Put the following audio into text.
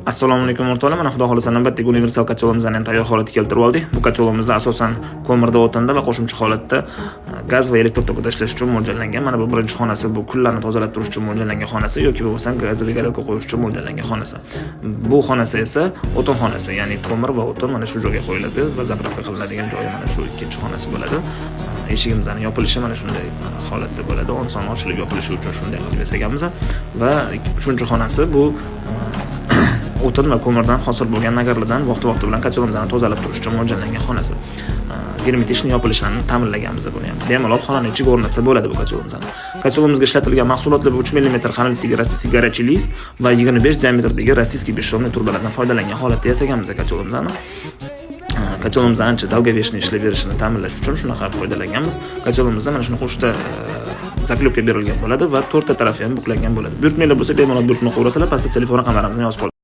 Assalomu alaykum o'rtoqlar. Mana xudo xolasa navbatdagi universal kotlovimizni ham tayyor holatga keltirib oldik. Bu kotlovimizda asosan ko'mirda, o'tinda va qo'shimcha holatda gaz va elektr tokida ishlash uchun mo'ljallangan. Mana bu birinchi xonasi, bu kullarni tozalab turish uchun mo'ljallangan xonasi yoki bo'lmasa gaz va garovga qo'yish uchun mo'ljallangan xonasi. Bu xonasi esa o'tin xonasi, ya'ni ko'mir va o'tin mana shu joyga qo'yiladi va zapravka qilinadigan joyi mana shu ikkinchi xonasi bo'ladi. Eshigimizning yopilishi mana shunday holatda bo'ladi. Oson ochilib yopilishi uchun shunday qilib yasaganmiz va uchinchi xonasi bu o'tin va ko'mirdan hosil bo'lgan nagarlardan vaqti-vaqti bilan kotlovimizni tozalab turish uchun mo'ljallangan xonasi. Germetishni yopilishlarini ta'minlaganmiz buni ham. Bemalol xonaning ichiga o'rnatsa bo'ladi bu kotlovimizni. Kotlovimizga ishlatilgan mahsulotlar 3 mm qalinlikdagi rossiyskiy горячий лист va 25 diametrdagi rossiyskiy beshshovniy turbalardan foydalangan holatda yasaganmiz kotlovimizni. Kotlovimiz ancha долговечный ishlab berishini ta'minlash uchun shunaqa foydalanganmiz. Kotlovimizda mana shuni qo'shda zaklopka berilgan bo'ladi va 4 ta tarafi ham buklangan bo'ladi. Buyurtmalar bo'lsa bemalol buyurtma qo'yrasalar, pastda telefon raqamlarimizni yozib qo'ying.